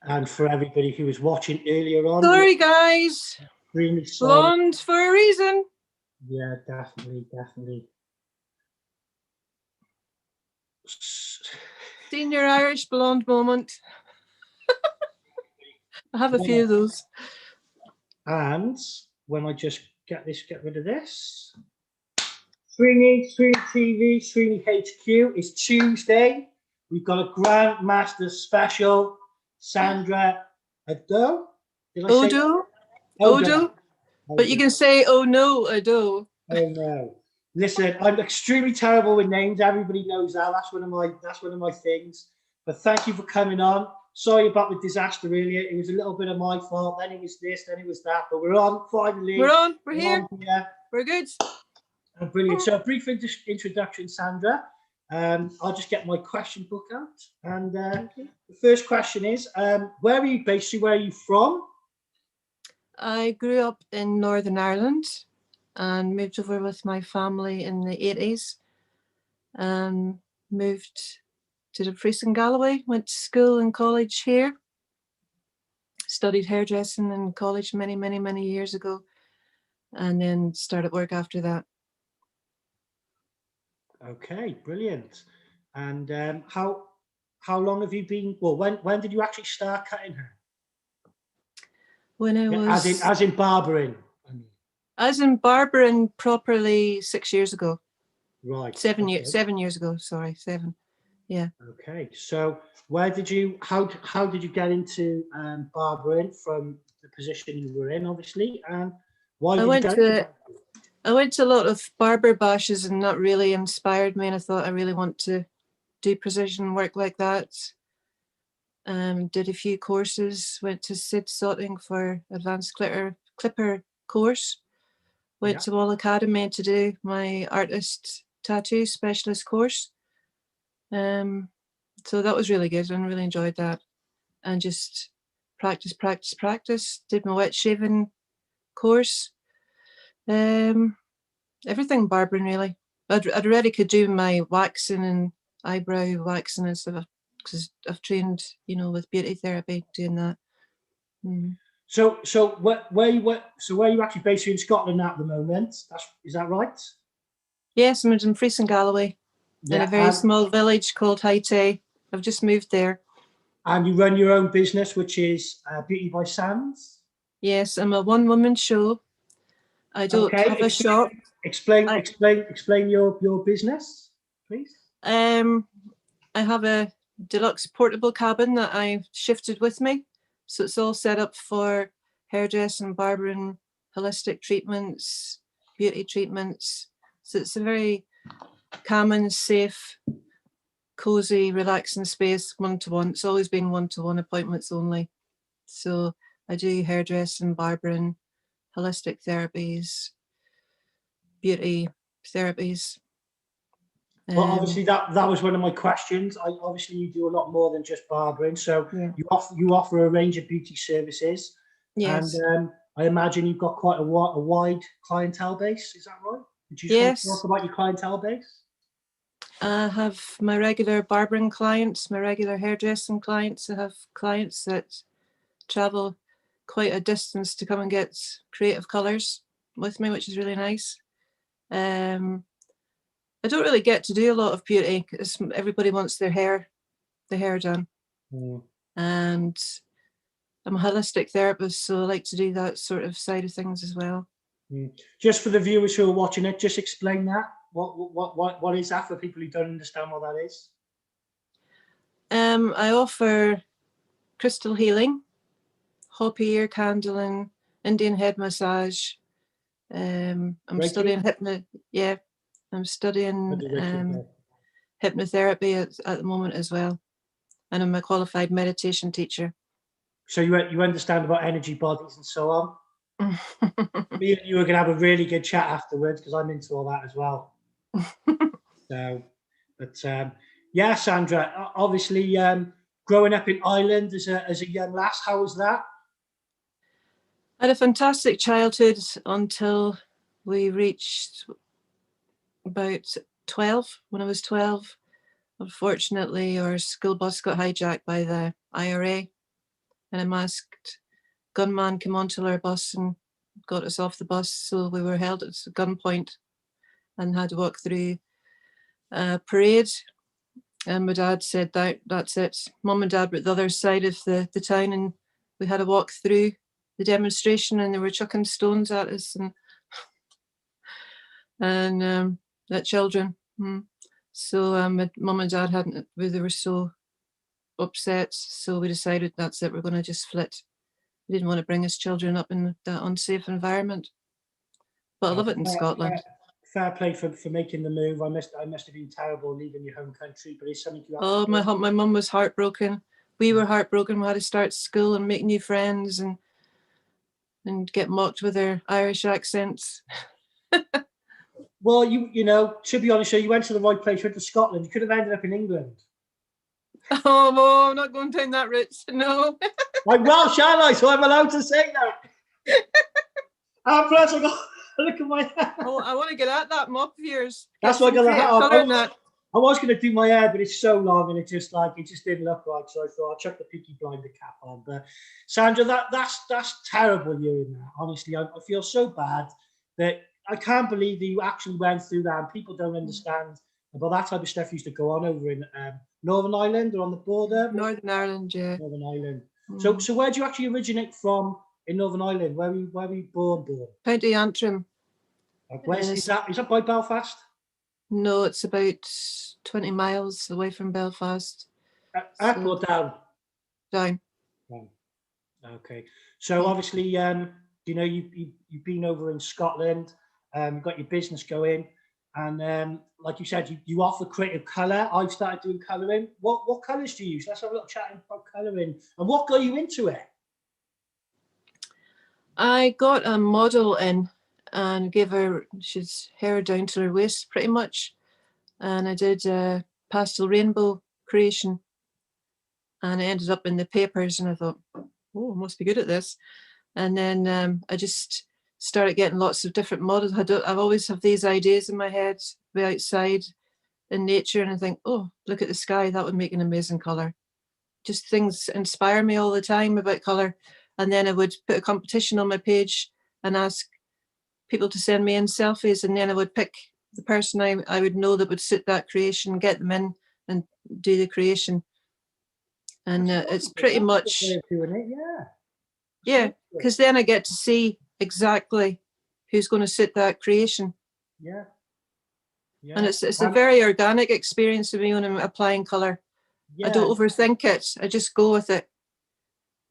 And for everybody who was watching earlier on, sorry guys, extremely sorry. Blonde for a reason. Yeah, definitely. Senior Irish blonde moment. I have a few of those. And when I just get rid of this. SweeneyTV, Sweeney HQ. It's Tuesday. We've got a Grandmaster special. Sandra Odoh. Odoh. But you can say, oh no, Odoh. Oh no. Listen, I'm extremely terrible with names. Everybody knows that. That's one of my things. But thank you for coming on. Sorry about the disaster earlier. It was a little bit of my fault. Then it was this, then it was that. But we're on finally. We're on. We're here. We're good. Brilliant. So a brief introduction, Sandra. I'll just get my question book out. And the first question is, where are you based? Where are you from? I grew up in Northern Ireland and moved over with my family in the 80s. Moved to the Dumfries in Galloway, went to school and college here. Studied hairdressing in college many years ago, and then started work after that. Okay, brilliant. And how long have you been? Well, when did you actually start cutting hair? When I was as in barbering. As in barbering properly 6 years ago. Right. 7 years. 7 years ago. Sorry, 7. Yeah. Okay. So where did you? How did you get into barbering from the position you were in, obviously, and why did you go into I went to a lot of barber bashes, and that really inspired me, and I thought I really want to do precision work like that. Did a few courses, went to Sid Sotting for advanced clipper course, went to Wall Academy to do my artist tattoo specialist course. So that was really good and really enjoyed that, and just practice. Did my wet shaving course. Everything barbering really. I'd already could do my waxing and eyebrow waxing and stuff because I've trained, with beauty therapy doing that. So where you actually based in Scotland at the moment? Is that right? Yes, I'm in Dumfries in Galloway, in a very small village called Haitay. I've just moved there. And you run your own business, which is Beauty by Sands? Yes, I'm a one-woman show. I don't have a shop. Explain your business, please. I have a deluxe portable cabin that I shifted with me. So it's all set up for hairdressing, barbering, holistic treatments, beauty treatments. So it's a very calming, safe, cozy, relaxing space, one-to-one. It's always been one-to-one appointments only. So I do hairdressing, barbering, holistic therapies, beauty therapies. Well, obviously that was one of my questions. Obviously you do a lot more than just barbering, so you offer a range of beauty services. Yes. And I imagine you've got quite a wide clientele base. Is that right? Could you just talk about your clientele base? I have my regular barbering clients, my regular hairdressing clients. I have clients that travel quite a distance to come and get creative colours with me, which is really nice. I don't really get to do a lot of beauty because everybody wants their hair done. And I'm a holistic therapist, so I like to do that sort of side of things as well. Just for the viewers who are watching it, just explain that. What is that for people who don't understand what that is? I offer crystal healing, Hopi ear candling, Indian head massage. I'm studying hypnotherapy at the moment as well, and I'm a qualified meditation teacher. So you understand about energy bodies and so on. Me and you are going to have a really good chat afterwards because I'm into all that as well. Yeah, Sandra. Obviously, growing up in Ireland as a young lass, how was that? I had a fantastic childhood until we reached about 12. When I was 12, unfortunately, our school bus got hijacked by the IRA, and a masked gunman came onto our bus and got us off the bus. So we were held at gunpoint and had to walk through a parade. And my dad said, that's it. Mum and Dad were at the other side of the town, and we had to walk through the demonstration, and they were chucking stones at us and at children. So my mum and Dad they were so upset. So we decided that's it, we're going to just flit. We didn't want to bring his children up in that unsafe environment. But I love it in Scotland. Fair play for making the move. I must have been terrible leaving your home country, but it's something you have to do. My mum was heartbroken. We were heartbroken. We had to start school and make new friends and get mocked with their Irish accents. Well, you know, to be honest, you went to the right place. You went to Scotland. You could have ended up in England. Oh, no, I'm not going down that route. No. I'm Welsh, aren't I? So I'm allowed to say that. And plus, I got look at my hair. Oh, I want to get at that mop of yours. That's what I got to have. I was going to do my hair, but it's so long and it just didn't look right. So I thought I'll chuck the Peaky Blinder cap on. But Sandra, that's terrible. You know, honestly, I feel so bad that I can't believe that you actually went through that. And people don't understand about that type of stuff used to go on over in Northern Ireland or on the border. Northern Ireland, yeah. Northern Ireland. So where do you actually originate from in Northern Ireland? Where were you born? County Antrim. Is that by Belfast? No, it's about 20 miles away from Belfast. Up or down? Down. Okay. So obviously, you know, you've been over in Scotland, you've got your business going, and like you said, you offer creative colour. I've started doing colouring. What colours do you use? Let's have a little chat about colouring. And what got you into it? I got a model in and gave her she's hair down to her waist pretty much, and I did a pastel rainbow creation, and it ended up in the papers, and I thought, oh, I must be good at this. And then I just started getting lots of different models. I've always have these ideas in my head, be outside in nature, and I think, oh, look at the sky, that would make an amazing colour. Just things inspire me all the time about colour. And then I would put a competition on my page and ask people to send me in selfies, and then I would pick the person I would know that would suit that creation, get them in and do the creation. And it's pretty much doing it, yeah. Yeah, because then I get to see exactly who's going to suit that creation. Yeah. And it's a very organic experience for me when I'm applying colour. I don't overthink it. I just go with it.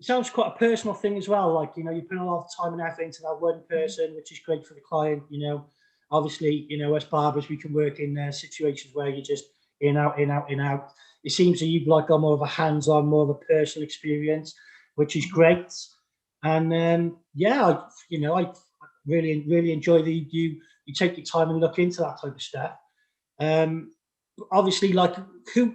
It sounds quite a personal thing as well. Like, you know, you put a lot of time and effort into that one person, which is great for the client. You know, obviously, you know, as barbers, we can work in situations where you're just in, out, in, out, in, out. It seems that you've got more of a hands-on, more of a personal experience, which is great. And I really enjoy that you take your time and look into that type of stuff. Obviously, like who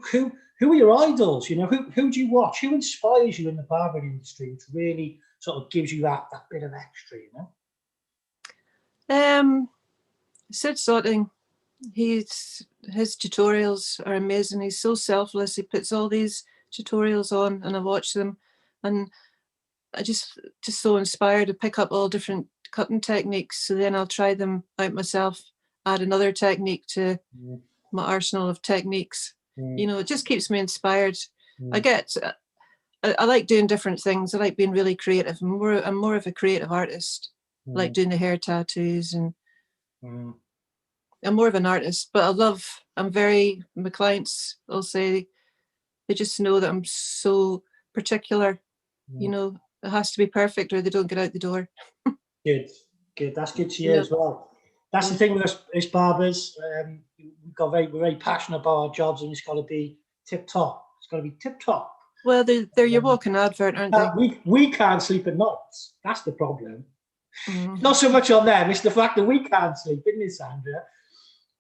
are your idols? You know, who do you watch? Who inspires you in the barbering industry, which really sort of gives you that bit of extra? You know, Sid Sotting. His tutorials are amazing. He's so selfless. He puts all these tutorials on, and I watch them, and I just so inspired to pick up all different cutting techniques. So then I'll try them out myself, add another technique to my arsenal of techniques. You know, it just keeps me inspired. I like doing different things. I like being really creative. I'm more of a creative artist. I like doing the hair tattoos, and I'm more of an artist, but my clients will say, they just know that I'm so particular. You know, it has to be perfect or they don't get out the door. Good. That's good to hear as well. That's the thing with us barbers. We're very passionate about our jobs, and it's got to be tip top. It's got to be tip top. Well, they're your walking advert, aren't they? We can't sleep at nights. That's the problem. Not so much on them. It's the fact that we can't sleep, isn't it, Sandra?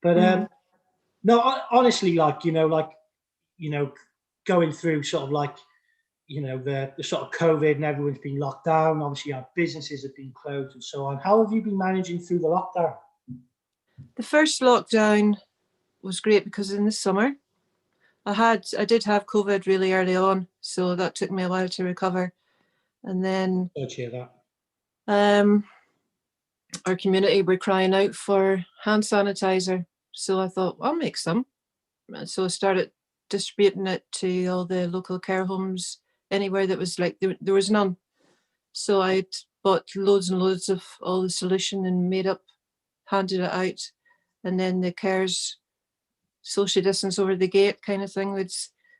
But no, honestly, going through sort of like, you know, the sort of COVID and everyone's been locked down. Obviously, our businesses have been closed and so on. How have you been managing through the lockdown? The first lockdown was great because in the summer, I did have COVID really early on, so that took me a while to recover. And then I'd hear that. Our community were crying out for hand sanitizer. So I thought, I'll make some. So I started distributing it to all the local care homes, anywhere that was like, there was none. So I'd bought loads and loads of all the solution and made up, handed it out. And then the cares, social distance over the gate kind of thing, would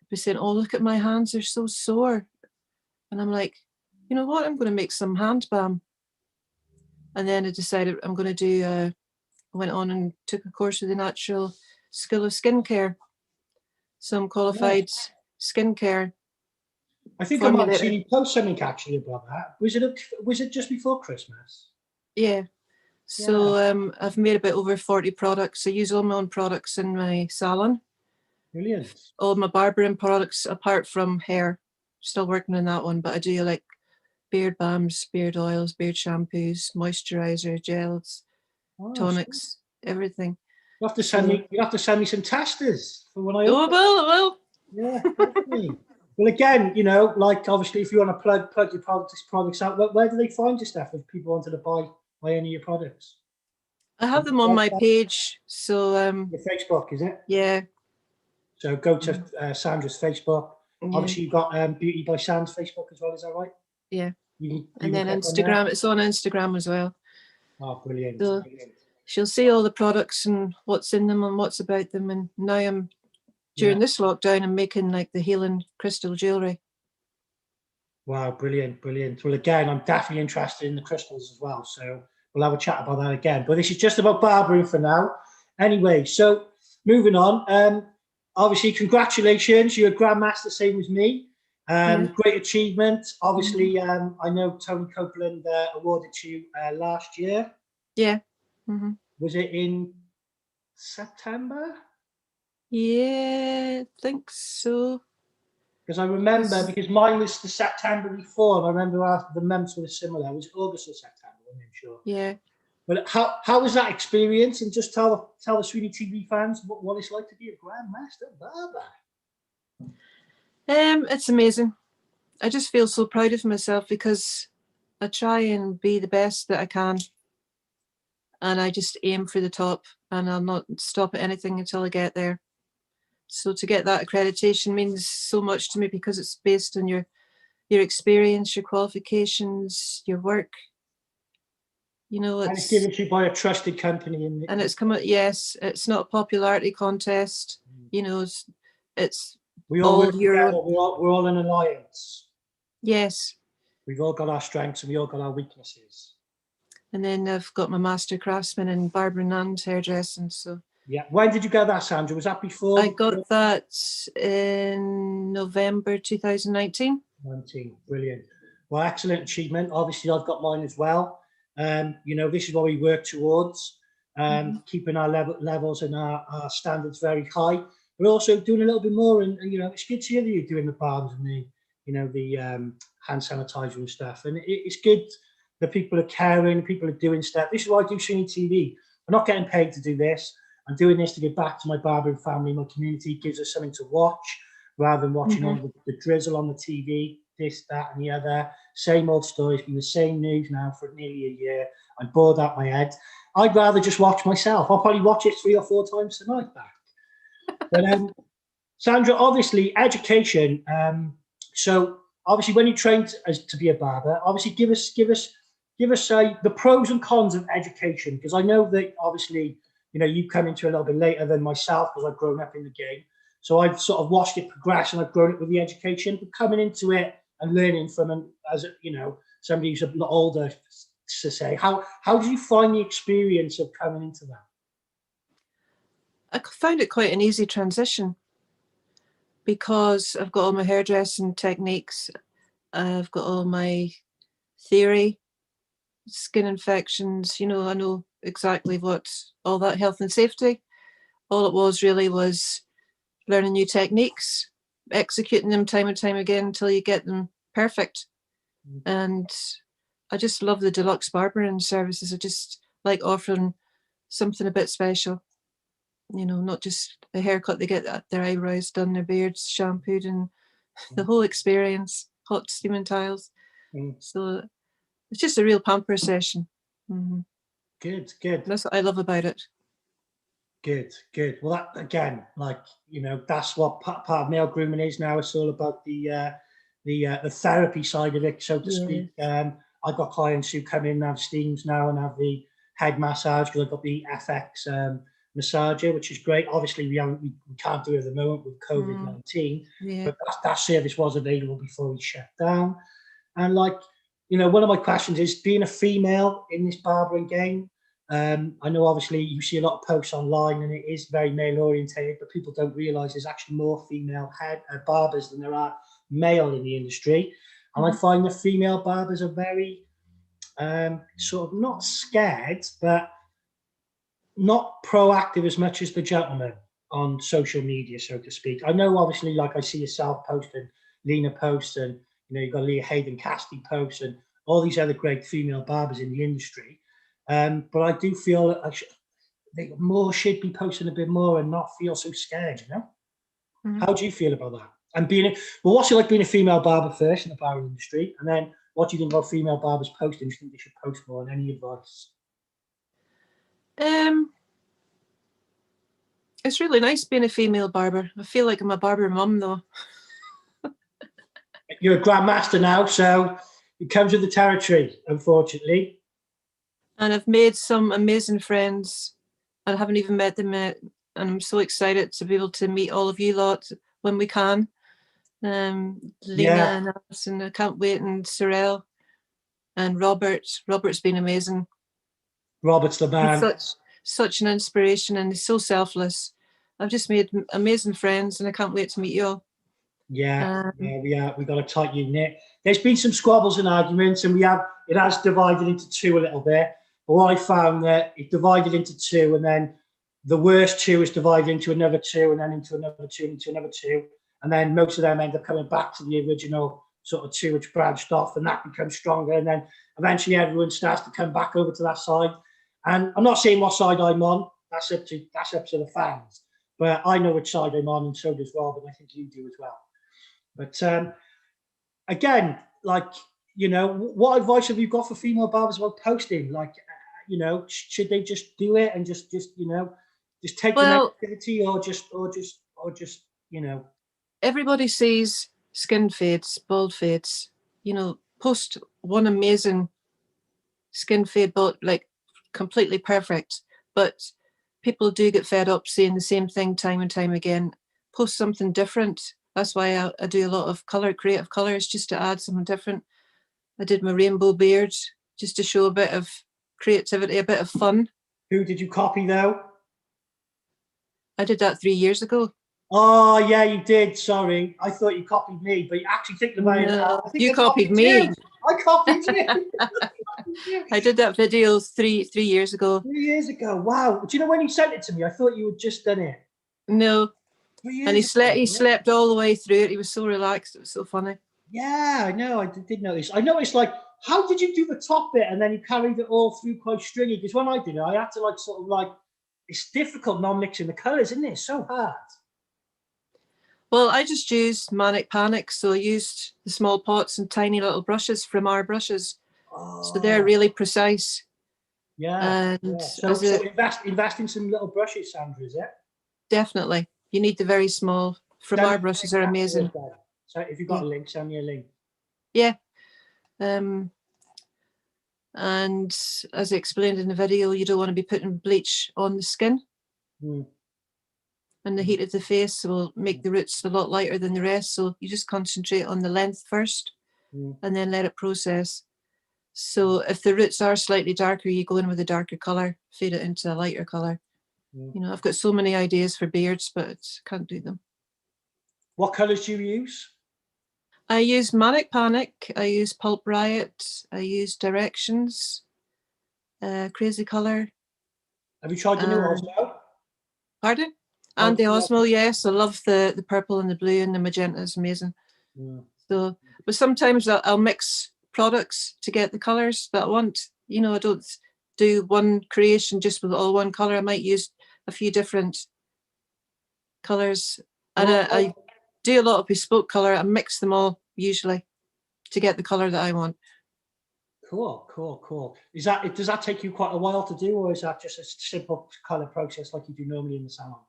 be saying, oh, look at my hands, they're so sore. And I'm like, you know what, I'm going to make some hand balm. And then I decided I'm going to do, I went on and took a course of the natural skill of skincare. So I'm qualified skincare. I think I might have seen you post something actually about that. Was it just before Christmas? Yeah. So I've made about over 40 products. I use all my own products in my salon. Brilliant. All my barbering products, apart from hair. Still working on that one, but I do like beard balms, beard oils, beard shampoos, moisturizer, gels, tonics, everything. You have to send me some testers for when I open. I will. Yeah, definitely. Well, again, you know, like obviously if you want to plug your products out, where do they find your stuff if people wanted to buy any of your products? I have them on my page. So your Facebook, is it? Yeah. So go to Sandra's Facebook. Yeah. Obviously you've got Beauty by Sam's Facebook as well, is that right? Yeah. And then Instagram, it's on Instagram as well. Oh, brilliant. So brilliant. She'll see all the products and what's in them and what's about them. And now I'm, during this lockdown, I'm making like the healing crystal jewelry. Wow, brilliant, brilliant. Well, again, I'm definitely interested in the crystals as well. So we'll have a chat about that again. But this is just about barbering for now. Anyway, so moving on. Obviously, congratulations. You're a grandmaster, same as me. Great achievement. Obviously, I know Tony Copeland awarded you last year. Yeah. Was it in September? Yeah, I think so. Because I remember, because mine was the September before, and I remember after the months were similar. It was August or September, I'm not sure. Yeah. But how was that experience? And just tell the SweeneyTV fans what it's like to be a grandmaster barber. It's amazing. I just feel so proud of myself because I try and be the best that I can. And I just aim for the top, and I'll not stop at anything until I get there. So to get that accreditation means so much to me because it's based on your experience, your qualifications, your work. You know, it's given to you by a trusted company. And it's come out, yes, it's not a popularity contest. You know, it's we all work together. We're all an alliance. Yes. We've all got our strengths and we all got our weaknesses. And then I've got my master craftsman in barbering and hairdressing. So yeah. When did you get that, Sandra? Was that before? I got that in November 2019. 19. Brilliant. Well, excellent achievement. Obviously, I've got mine as well. You know, this is what we work towards, keeping our levels and our standards very high, but also doing a little bit more. And you know, it's good to hear that you're doing the balms and the, you know, the hand sanitizer and stuff. And it's good that people are caring, people are doing stuff. This is why I do SweeneyTV. I'm not getting paid to do this. I'm doing this to give back to my barbering family, my community. It gives us something to watch rather than watching all the drizzle on the TV, this, that, and the other. Same old stories, been the same news now for nearly a year. I'm bored out my head. I'd rather just watch myself. I'll probably watch it 3 or 4 times tonight back. But Sandra, obviously, education. So obviously, when you trained to be a barber, obviously give us the pros and cons of education, because I know that obviously, you know, you come into it a little bit later than myself because I've grown up in the game. So I've sort of watched it progress and I've grown up with the education, but coming into it and learning from as you know, somebody who's a lot older to say, how did you find the experience of coming into that? I found it quite an easy transition because I've got all my hairdressing techniques. I've got all my theory, skin infections, you know, I know exactly what all that health and safety. All it was really was learning new techniques, executing them time and time again until you get them perfect. And I just love the deluxe barbering services. I just like offering something a bit special, you know, not just a haircut. They get their eyebrows done, their beards shampooed, and the whole experience, hot steaming tiles. So it's just a real pamper session. Good. That's what I love about it. Good. Well, that again, like, you know, that's what part of male grooming is now. It's all about the therapy side of it, so to speak. I've got clients who come in and have steams now and have the head massage because I've got the FX massager, which is great. Obviously, we can't do it at the moment with COVID-19, but that service was available before we shut down. And like, you know, one of my questions is, being a female in this barbering game, I know obviously you see a lot of posts online and it is very male orientated, but people don't realize there's actually more female barbers than there are male in the industry. And I find the female barbers are very sort of not scared, but not proactive as much as the gentlemen on social media, so to speak. I know obviously, like, I see yourself posting, Lena posts, and you know, you've got Leah Hayden Cassidy posts and all these other great female barbers in the industry. But I do feel that more should be posting a bit more and not feel so scared, you know? How do you feel about that? And what's it like being a female barber first in the barbering industry? And then what do you think about female barbers posting? Do you think they should post more? And any advice? It's really nice being a female barber. I feel like I'm a barber mum, though. You're a grandmaster now, so it comes with the territory, unfortunately. And I've made some amazing friends. I haven't even met them yet, and I'm so excited to be able to meet all of you lot when we can. Lena and Alison, I can't wait, and Sorrel and Robert. Robert's been amazing. Robert's the man. He's such an inspiration, and he's so selfless. I've just made amazing friends, and I can't wait to meet you all. We got a tight unit. There's been some squabbles and arguments, and it has divided into two a little bit. But what I found, that it divided into two, and then the worst two is divided into another two, and then into another two, and into another two, and then most of them end up coming back to the original sort of two which branched off, and that becomes stronger, and then eventually everyone starts to come back over to that side. And I'm not saying what side I'm on. That's up to the fans. But I know which side I'm on, and so does Rob, and I think you do as well. But again, like, you know, what advice have you got for female barbers about posting? Like, you know, should they just do it and just you know, just take the negativity, or just you know? Everybody sees skin fades, bald fades. You know, post one amazing skin fade, bald, like completely perfect. But people do get fed up seeing the same thing time and time again. Post something different. That's why I do a lot of creative colors, just to add something different. I did my rainbow beard just to show a bit of creativity, a bit of fun. Who did you copy though? I did that 3 years ago. Oh yeah, you did. Sorry, I thought you copied me, but you actually thinking about it now. I think you copied me. You. I copied you. I did that video three years ago. 3 years ago. Wow. Do you know when you sent it to me? I thought you had just done it. No. And he slept all the way through it. He was so relaxed. It was so funny. Yeah, I know. I did notice. I noticed, like, how did you do the top bit and then you carried it all through quite stringy? Because when I did it, I had to, like, sort of like, it's difficult not mixing the colours, isn't it? It's so hard. Well, I just used Manic Panic. So I used the small pots and tiny little brushes from our brushes. Oh. So they're really precise. Yeah. And So invest in some little brushes, Sandra, is it? Definitely. You need the very small. From our brushes are amazing. So if you've got a link, send me a link. Yeah. And as I explained in the video, you don't want to be putting bleach on the skin. And the heat of the face will make the roots a lot lighter than the rest. So you just concentrate on the length first and then let it process. So if the roots are slightly darker, you go in with a darker color, fade it into a lighter color. You know, I've got so many ideas for beards, but can't do them. What colors do you use? I use Manic Panic. I use Pulp Riot. I use Directions. Crazy Color. Have you tried the new Osmo? Pardon? And the Osmo, yes. I love the purple and the blue and the magenta is amazing. So, but sometimes I'll mix products to get the colors that I want. You know, I don't do one creation just with all one color. I might use a few different colors, and I do a lot of bespoke color. I mix them all usually. to get the color that I want. Cool. Does that take you quite a while to do, or is that just a simple color process like you do normally in the salon?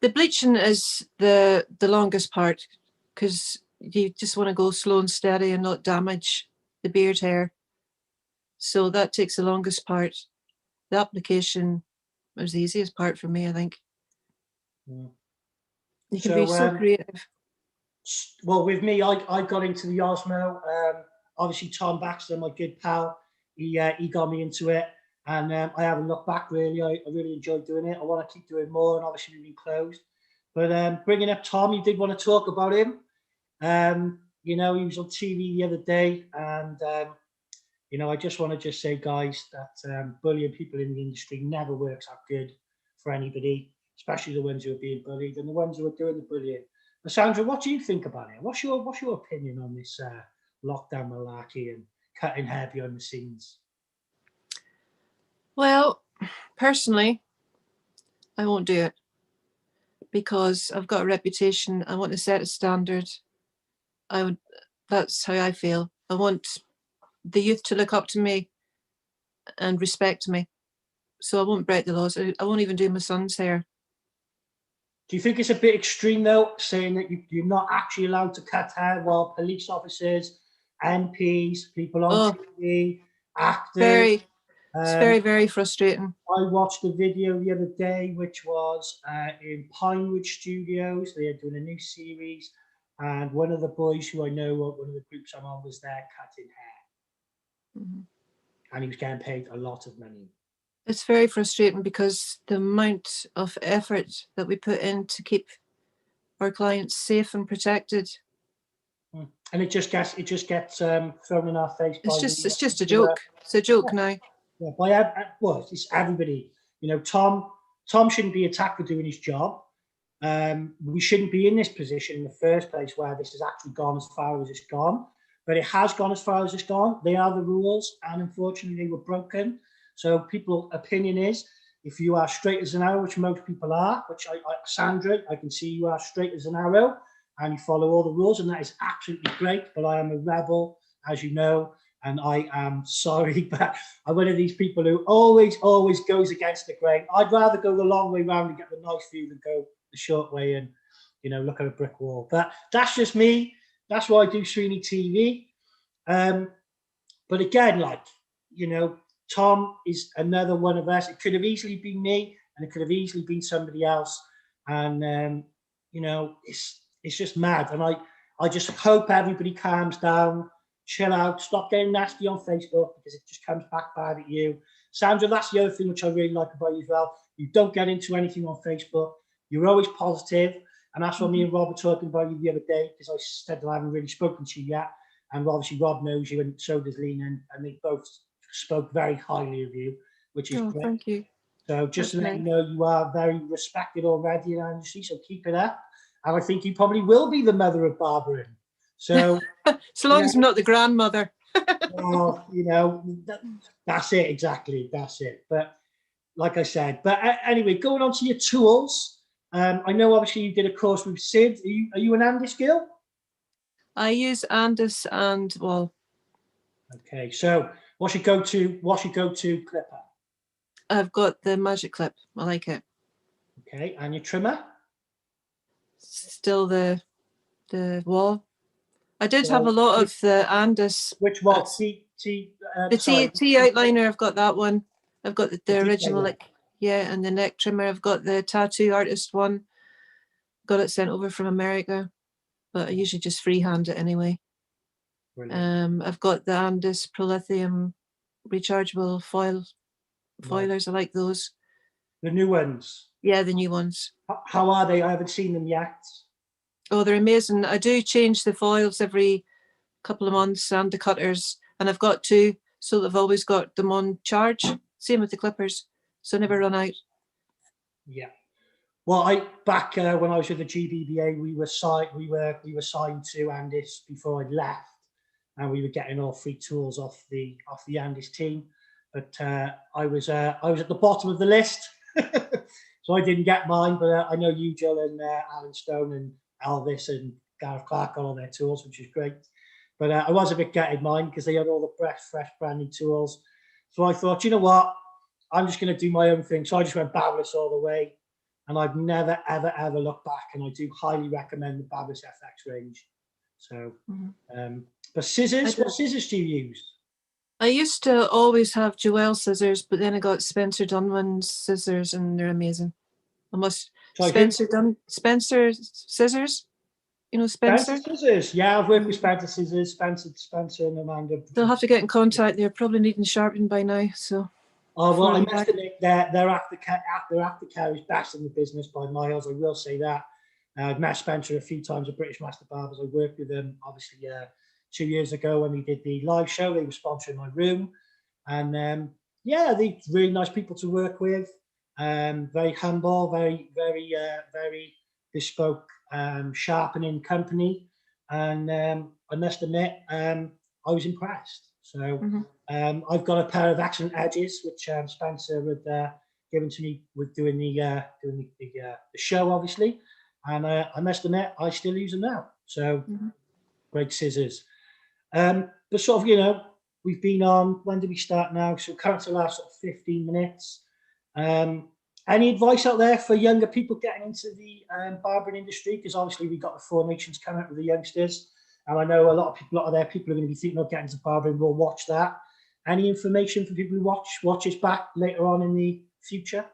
The bleaching is the longest part, because you just want to go slow and steady and not damage the beard hair. So that takes the longest part. The application was the easiest part for me, I think. Yeah. You can be so creative. Well, with me, I got into the Osmo. Obviously, Tom Baxter, my good pal, he got me into it, and I haven't looked back really. I really enjoyed doing it. I want to keep doing more, and obviously we've been closed. But bringing up Tom, you did want to talk about him. You know, he was on TV the other day, and you know, I just want to say, guys, that bullying people in the industry never works out good for anybody, especially the ones who are being bullied and the ones who are doing the bullying. But Sandra, what do you think about it? What's your opinion on this lockdown malarkey and cutting hair behind the scenes? Well, personally, I won't do it because I've got a reputation. I want to set a standard. That's how I feel. I want the youth to look up to me and respect me. So I won't break the laws. I won't even do my son's hair. Do you think it's a bit extreme though, saying that you're not actually allowed to cut hair while police officers, MPs, people on TV, actors? It's very, very frustrating. I watched a video the other day, which was in Pinewood Studios. They are doing a new series, and one of the boys who I know, one of the groups I'm on, was there cutting hair. Mm-hmm. And he was getting paid a lot of money. It's very frustrating because the amount of effort that we put in to keep our clients safe and protected. And it just gets thrown in our face. It's just a joke. It's a joke now. Yeah, well, it's everybody. You know, Tom shouldn't be attacked for doing his job. We shouldn't be in this position in the first place where this has actually gone as far as it's gone. But it has gone as far as it's gone. They are the rules, and unfortunately, they were broken. So people's opinion is, if you are straight as an arrow, which most people are, which Sandra, I can see you are straight as an arrow, and you follow all the rules, and that is absolutely great. But I am a rebel, as you know, and I am sorry, but I'm one of these people who always goes against the grain. I'd rather go the long way round and get the nice view than go the short way and, you know, look at a brick wall. But that's just me. That's why I do SweeneyTV. But again, like, you know, Tom is another one of us. It could have easily been me, and it could have easily been somebody else. And you know, it's just mad. And I just hope everybody calms down, chill out, stop getting nasty on Facebook, because it just comes back bad at you. Sandra, that's the other thing which I really like about you as well. You don't get into anything on Facebook. You're always positive. And that's what me and Rob were talking about you the other day, because I said that I haven't really spoken to you yet. And obviously Rob knows you, and so does Lena, and they both spoke very highly of you, which is great. Thank you. So just to let you know, you are very respected already in our industry, so keep it up. And I think you probably will be the mother of barbering. So so long as I'm not the grandmother. Well, you know, that's it, exactly. That's it. But like I said, anyway, going on to your tools. I know obviously you did a course with Sid. Are you an Andis girl? I use Andis and Wall. Okay, so what's your go-to clipper? I've got the Magic Clip. I like it. Okay, and your trimmer? Still the Wall. I did have a lot of the Andis. Which Wall? The T outliner. I've got that one. I've got the original, and the neck trimmer. I've got the tattoo artist one. Got it sent over from America, but I usually just freehand it anyway. Brilliant. I've got the Andis Prolithium rechargeable foilers. I like those. The new ones? Yeah, the new ones. How are they? I haven't seen them yet. Oh, they're amazing. I do change the foils every couple of months, and the cutters, and I've got two, so they've always got them on charge. Same with the clippers, so I never run out. Yeah. Well, back when I was with the GBBA, we were signed to Andis before I left, and we were getting all free tools off the Andis team. But I was at the bottom of the list, so I didn't get mine. But I know you, Jill, and Alan Stone, and Elvis, and Gareth Clark got all their tools, which is great. But I was a bit gutted mine because they had all the fresh brand new tools. So I thought, you know what, I'm just going to do my own thing. So I just went Babyliss all the way, and I've never ever looked back. And I do highly recommend the Babyliss FX range. So, but scissors, what scissors do you use? I used to always have Joelle scissors, but then I got Spencer Dunlin scissors, and they're amazing. Spencer scissors. You know Spencer? Scissors. Yeah, I've worked with Spencer scissors, Spencer and Amanda. They'll have to get in contact. They're probably needing sharpening by now. So. Oh well, I must admit their aftercare is best in the business by miles. I will say that. I've met Spencer a few times at British Master Barbers. I worked with them obviously 2 years ago when we did the live show. They were sponsoring my room, and yeah, they're really nice people to work with. Very humble, very bespoke sharpening company, and I must admit I was impressed. So I've got a pair of excellent edges which Spencer had given to me with doing the show, obviously, and I must admit I still use them now. So great scissors. But sort of, we've been on, when did we start now? So currently the last sort of 15 minutes. Any advice out there for younger people getting into the barbering industry? Because obviously we've got the Four Nations coming up with the youngsters. And I know a lot of their people are going to be thinking of getting into barbering. We'll watch that. Any information for people who watch us back later on in the future?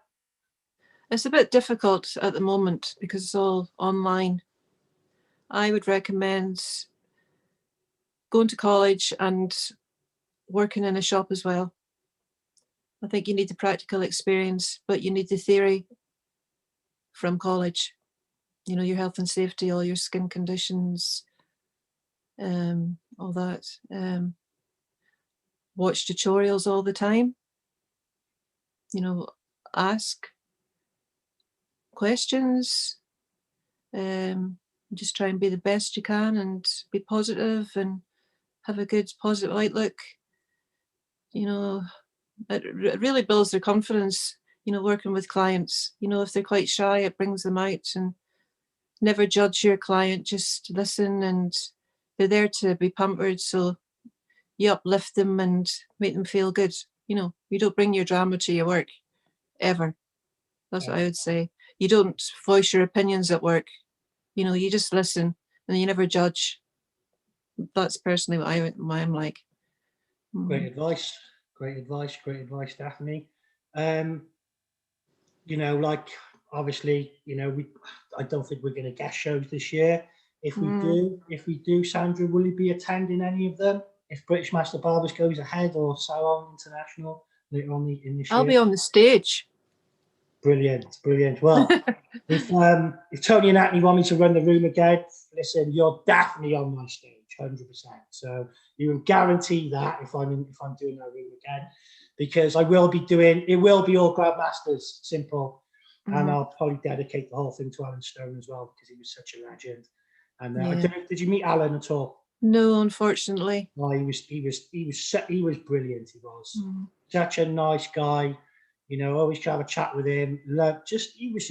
It's a bit difficult at the moment because it's all online. I would recommend going to college and working in a shop as well. I think you need the practical experience, but you need the theory from college. Your health and safety, all your skin conditions, all that. Watch tutorials all the time. Ask questions. Just try and be the best you can and be positive and have a good positive outlook. It really builds their confidence, working with clients. If they're quite shy, it brings them out. And never judge your client, just listen, and they're there to be pampered, so you uplift them and make them feel good. You don't bring your drama to your work, ever. That's what I would say. You don't voice your opinions at work. You just listen and you never judge. That's personally what I'm like. Great advice, Daphne. Obviously, I don't think we're going to guest shows this year. If we do, Sandra, will you be attending any of them? If British Master Barbers goes ahead, or Salon International later on in this year? I'll be on the stage. Brilliant. Well, if Tony and Anthony want me to run the room again, listen, you're definitely on my stage, 100%. So you can guarantee that if I'm doing that room again, because it will be all Grandmasters, simple, and I'll probably dedicate the whole thing to Alan Stone as well, because he was such a legend. And did you meet Alan at all? No, unfortunately. No, he was brilliant. He was such a nice guy. Always try to have a chat with him. He was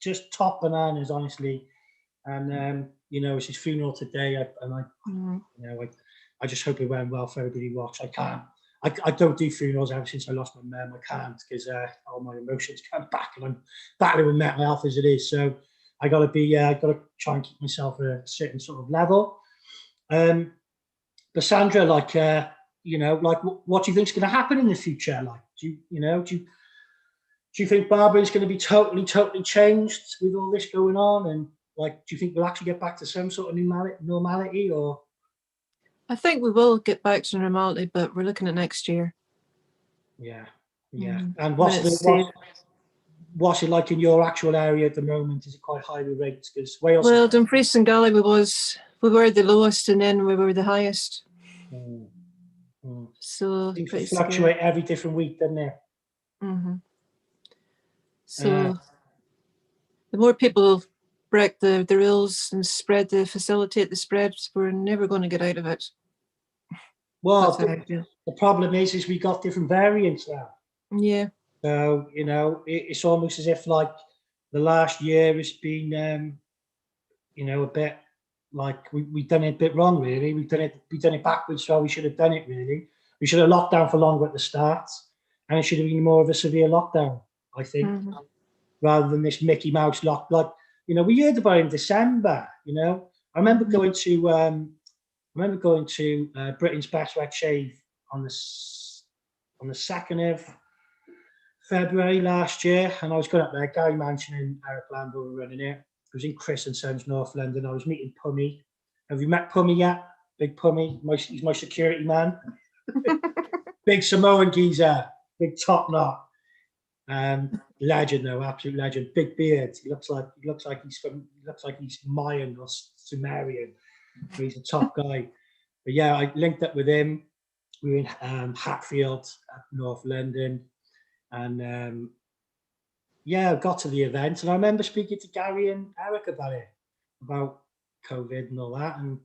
just top bananas, honestly. And it's his funeral today, I just hope it went well for everybody who watched. I don't do funerals ever since I lost my mum. I can't, because all my emotions come back, and I'm battling with mental health as it is. So I got to try and keep myself at a certain sort of level. But Sandra, what do you think is going to happen in the future? Do you think barbering is going to be totally changed with all this going on? And do you think we'll actually get back to some sort of normality, or? I think we will get back to normality, but we're looking at next year. Yeah. And what's it like in your actual area at the moment? Is it quite highly rated? Because Wales. Well, Dumfries and Galley, we were the lowest, and then we were the highest. So it seems to fluctuate every different week, doesn't it? So the more people break the rules and facilitate the spreads, we're never going to get out of it. Well, the problem is we got different variants now. Yeah. So, it's almost as if the last year has been, a bit like we've done it a bit wrong, really. We've done it backwards, so we should have done it, really. We should have locked down for longer at the start, and it should have been more of a severe lockdown, I think, rather than this Mickey Mouse lock. Like, you know, we heard about it in December, you know. I remember going to Britain's Best Wet Shave on the 2nd of February last year, and I was going up there. Gary Mansion and Eric Lambert were running it. I was in Chris and Sons, North London. I was meeting Pummy. Have you met Pummy yet? Big Pummy. He's my security man. Big Samoan geezer. Big top knot. Legend though, absolute legend. Big beard. He looks like he's Mayan or Sumerian. He's a top guy. But yeah, I linked up with him. We were in Hatfield, North London, and yeah, I got to the event, and I remember speaking to Gary and Eric about COVID and all that, and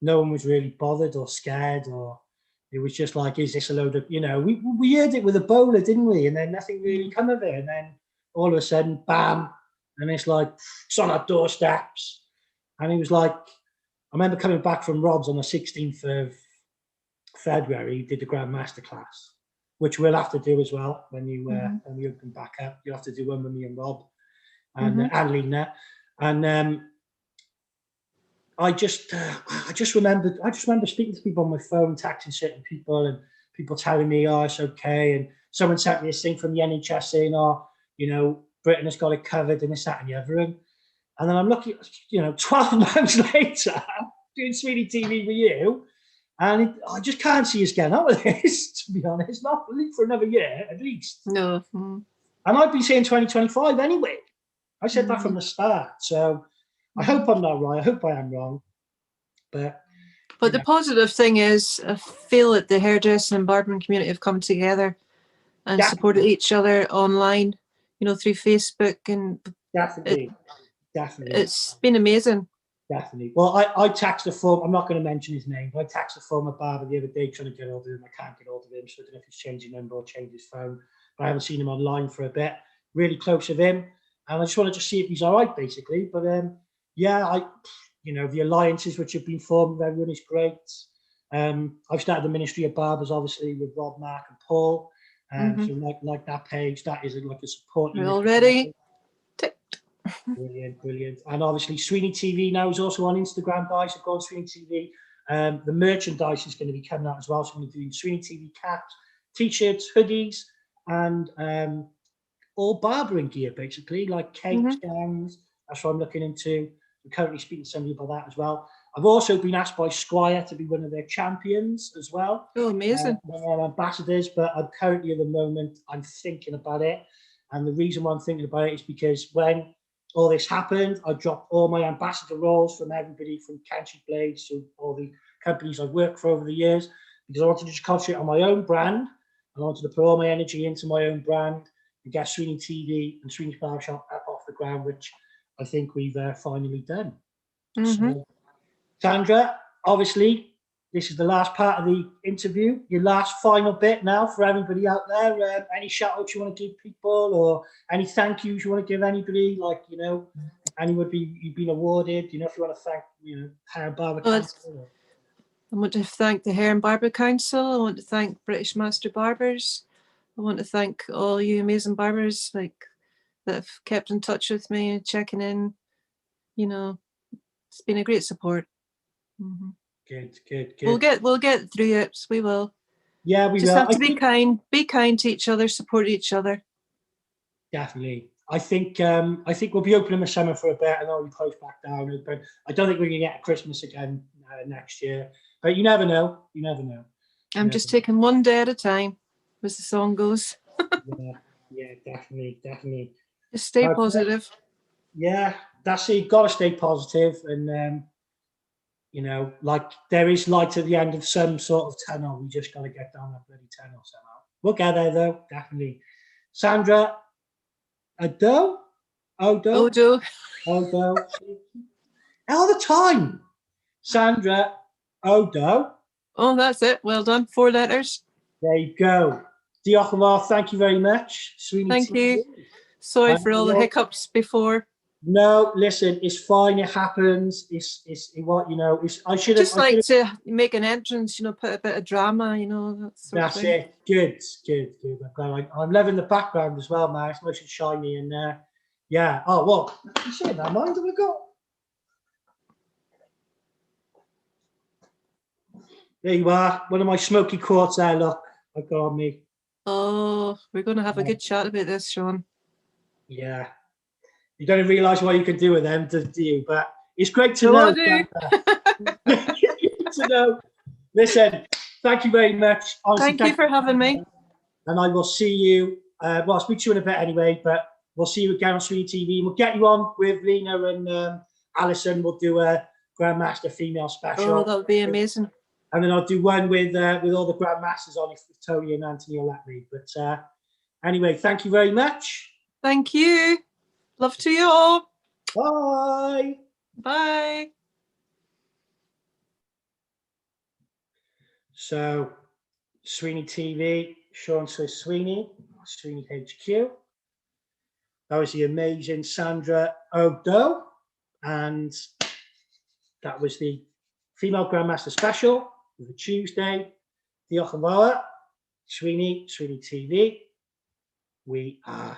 no one was really bothered or scared, or it was just like, is this a load of, you know, we heard it with Ebola, didn't we? And then nothing really come of it, and then all of a sudden, bam, and it's like, it's on our doorsteps. And he was like, I remember coming back from Rob's on the 16th of February, did the Grand Masterclass, which we'll have to do as well when you when we open back up. You'll have to do one with me and Rob and Lena. And I just remember speaking to people on my phone, texting certain people, and people telling me, oh, it's okay. And someone sent me this thing from the NHS saying, oh, you know, Britain has got it covered and this, that, and the other. And then I'm looking, you know, 12 months later, doing SweeneyTV with you, and I just can't see us getting out of this, to be honest. Not for another year, at least. No. And I've been saying 2025 anyway. I said that from the start. So I hope I'm not right. I hope I am wrong. But the positive thing is, I feel that the hairdressing and barbering community have come together and supported each other online, you know, through Facebook. And definitely. It's been amazing. Definitely. Well, I texted a former, I'm not going to mention his name, but I texted a former barber the other day trying to get hold of him. I can't get hold of him, so I don't know if he's changed his number or changed his phone. But I haven't seen him online for a bit. Really close with him. And I just wanted to see if he's all right, basically. But yeah, you know, the alliances which have been formed with everyone is great. I've started the Ministry of Barbers, obviously, with Rob, Mark and Paul. So like that page, that is like a support. We're already ticked. Brilliant. And obviously SweeneyTV now is also on Instagram, guys. So go on SweeneyTV. The merchandise is going to be coming out as well. So I'm going to do SweeneyTV caps, t-shirts, hoodies, and all barbering gear, basically, like capes, gowns. That's what I'm looking into. I'm currently speaking to somebody about that as well. I've also been asked by Squire to be one of their champions as well. Oh, amazing. Their ambassadors, but I'm currently at the moment, I'm thinking about it. And the reason why I'm thinking about it is because when all this happened, I dropped all my ambassador roles from everybody from Country Blades to all the companies I've worked for over the years, because I wanted to just concentrate on my own brand. And I wanted to put all my energy into my own brand and get SweeneyTV and Sweeney's Barbershop up off the ground, which I think we've finally done. So, Sandra, obviously, this is the last part of the interview, your last final bit now for everybody out there. Any shout outs you want to give people, or any thank yous you want to give anybody, like, you know, anyone you've been awarded, you know, if you want to thank, you know, Hair and Barber Council. I want to thank the Hair and Barber Council. I want to thank British Master Barbers. I want to thank all you amazing barbers that have kept in touch with me and checking in. You know, it's been a great support. Good. We'll get through it. We will. Yeah, we just will. have to be kind to each other, support each other. Definitely. I think we'll be open in the summer for a bit, and then we'll close back down. But I don't think we're going to get Christmas again next year. But you never know. I'm just taking one day at a time, as the song goes. Yeah, definitely. Just stay positive. Yeah, that's it. You've got to stay positive, and you know, like, there is light at the end of some sort of tunnel. We just got to get down that bloody tunnel somehow. We'll get there, though, definitely. Sandra, Odoh. All the time. Sandra, Odoh. Oh, that's it. Well done. 4 letters. There you go. Diolch yn fawr. Thank you very much. Thank you. Sorry for all the hiccups before. No, listen, it's fine. It happens. It's what, you know, I should just like to make an entrance, you know, put a bit of drama, you know. That's it. Good. I'm loving the background as well, man. It's nice and shiny and yeah. Oh, well, you saying that, mind have we got? There you are. One of my smoky quartz there, look. I got on me. Oh, we're going to have a good chat about this, Sean. Yeah. You don't realise what you can do with them, do you? But it's great to know. To know. Listen, thank you very much. Honestly, thank you for having me. And I will see you. Well, I'll speak to you in a bit anyway, but we'll see you again on SweeneyTV. We'll get you on with Lena and Alison. We'll do a Grandmaster female special. Oh, that would be amazing. And then I'll do one with all the Grandmasters on if Tony and Anthony will let me. But anyway, thank you very much. Thank you. Love to you all. Bye. Bye. So, SweeneyTV, Sean says Sweeney, Sweeney HQ. That was the amazing Sandra Odoh. And that was the female Grandmaster special for Tuesday. Diolch yn fawr. SweeneyTV. We are